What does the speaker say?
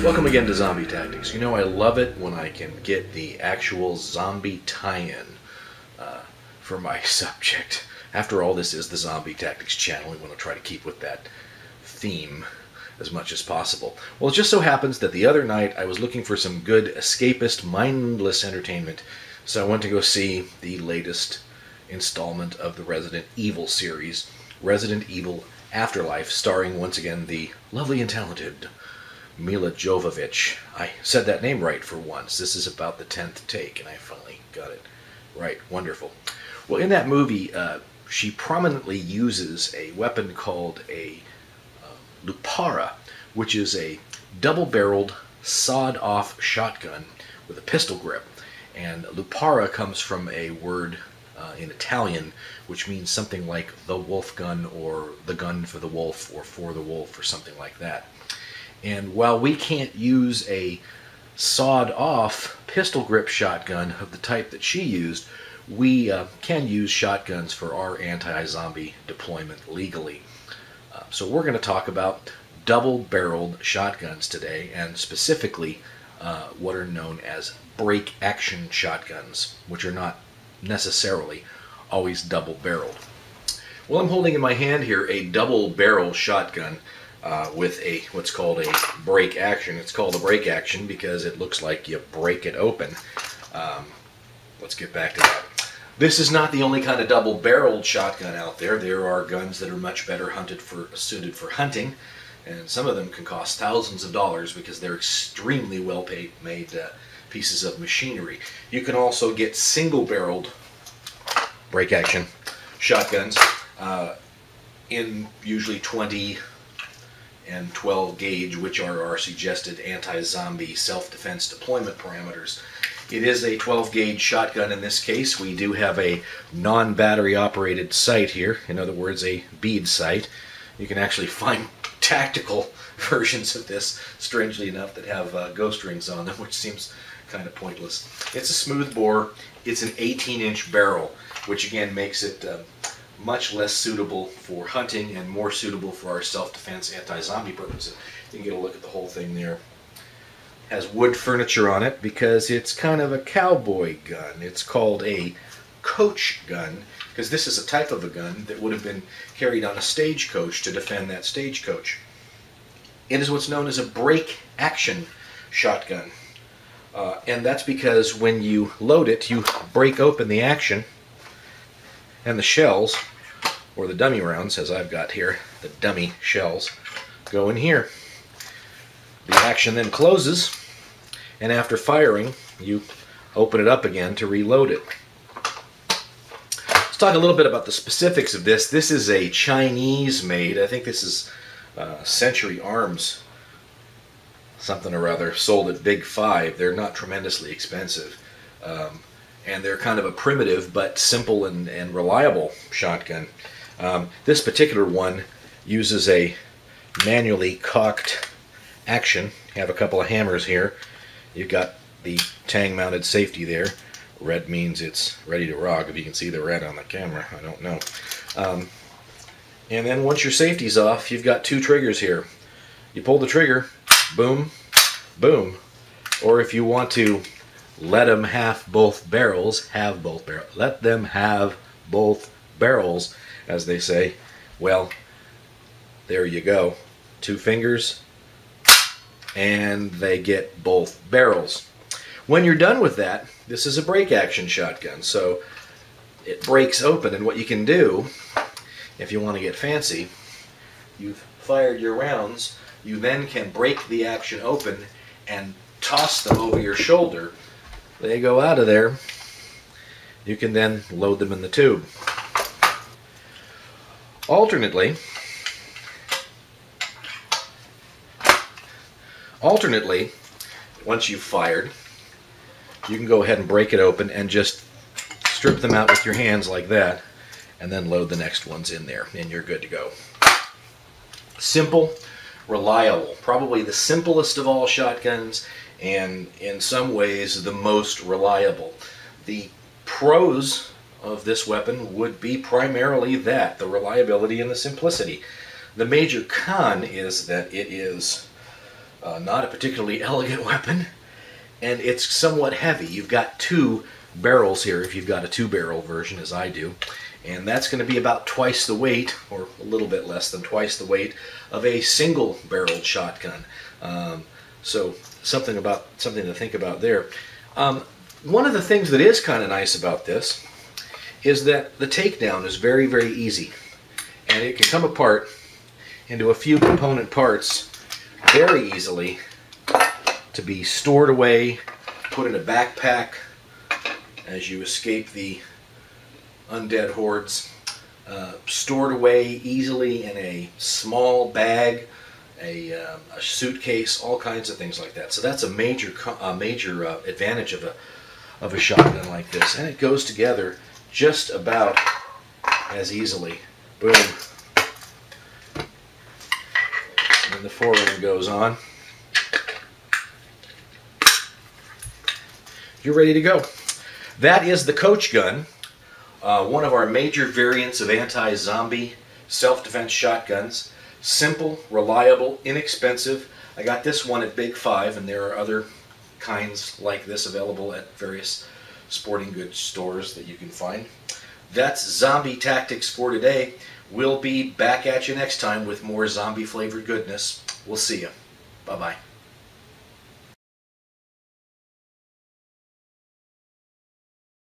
Welcome again to Zombie Tactics. You know, I love it when I can get the actual zombie tie-in for my subject. After all, this is the Zombie Tactics channel. We want to try to keep with that theme as much as possible. Well, it just so happens that the other night I was looking for some good escapist, mindless entertainment, so I went to go see the latest installment of the Resident Evil series, Resident Evil Afterlife, starring once again the lovely and talented Milla Jovovich. I said that name right for once. This is about the 10th take, and I finally got it right. Wonderful. Well, in that movie, she prominently uses a weapon called a Lupara, which is a double-barreled, sawed-off shotgun with a pistol grip. And Lupara comes from a word in Italian, which means something like the wolf gun, or the gun for the wolf, or for the wolf, or something like that. And while we can't use a sawed-off pistol grip shotgun of the type that she used, we can use shotguns for our anti-zombie deployment legally. So we're going to talk about double-barreled shotguns today, and specifically what are known as break-action shotguns, which are not necessarily always double-barreled. Well, I'm holding in my hand here a double-barrel shotgun with what's called a break action. It's called a break action because it looks like you break it open. Let's get back to that. This is not the only kind of double-barreled shotgun out there. There are guns that are much better suited for hunting, and some of them can cost thousands of dollars because they're extremely well-made pieces of machinery. You can also get single-barreled break-action shotguns in usually 20 and 12 gauge, which are our suggested anti-zombie self-defense deployment parameters. It is a 12 gauge shotgun in this case. We do have a non-battery operated sight here, in other words a bead sight. You can actually find tactical versions of this, strangely enough, that have ghost rings on them, which seems kind of pointless. It's a smooth bore. It's an 18-inch barrel, which again makes it much less suitable for hunting and more suitable for our self-defense anti-zombie purposes. You can get a look at the whole thing there. It has wood furniture on it because it's kind of a cowboy gun. It's called a coach gun because this is a type of a gun that would have been carried on a stagecoach to defend that stagecoach. It is what's known as a break-action shotgun. And that's because when you load it, you break open the action, and the shells, or the dummy rounds, as I've got here, the dummy shells, go in here. The action then closes, and after firing, you open it up again to reload it. Let's talk a little bit about the specifics of this. This is a Chinese-made, I think this is Century Arms, something or other, sold at Big Five. They're not tremendously expensive. And they're kind of a primitive but simple and reliable shotgun. This particular one uses a manually cocked action. You have a couple of hammers here. You've got the tang-mounted safety there. Red means it's ready to rock. If you can see the red on the camera, I don't know. And then once your safety's off, you've got two triggers here. You pull the trigger, boom, boom. Or if you want to let them have both barrels, let them have both barrels, as they say, well, there you go. Two fingers, and they get both barrels. When you're done with that, this is a break-action shotgun, so it breaks open, and what you can do, if you want to get fancy, you've fired your rounds, you then can break the action open and toss them over your shoulder. They go out of there. You can then load them in the tube. Alternately, once you've fired, you can go ahead and break it open and just strip them out with your hands like that, and then load the next ones in there, and you're good to go. Simple, reliable, probably the simplest of all shotguns, and in some ways the most reliable. The pros of this weapon would be primarily that, the reliability and the simplicity. The major con is that it is Not a particularly elegant weapon, and it's somewhat heavy. You've got 2 barrels here if you've got a 2-barrel version, as I do, and that's going to be about twice the weight, or a little bit less than twice the weight, of a single-barreled shotgun. So something to think about there. One of the things that is kind of nice about this is that the takedown is very, very easy, and it can come apart into a few component parts very easily to be stored away, put in a backpack as you escape the undead hordes, stored away easily in a small bag, a suitcase, all kinds of things like that. So that's a major advantage of a shotgun like this, and it goes together just about as easily. Boom. And the forerunner goes on. You're ready to go. That is the coach gun, one of our major variants of anti-zombie self-defense shotguns. Simple, reliable, inexpensive. I got this one at Big 5, and there are other kinds like this available at various sporting goods stores that you can find. That's Zombie Tactics for today. We'll be back at you next time with more zombie flavored goodness. We'll see you. Bye-bye.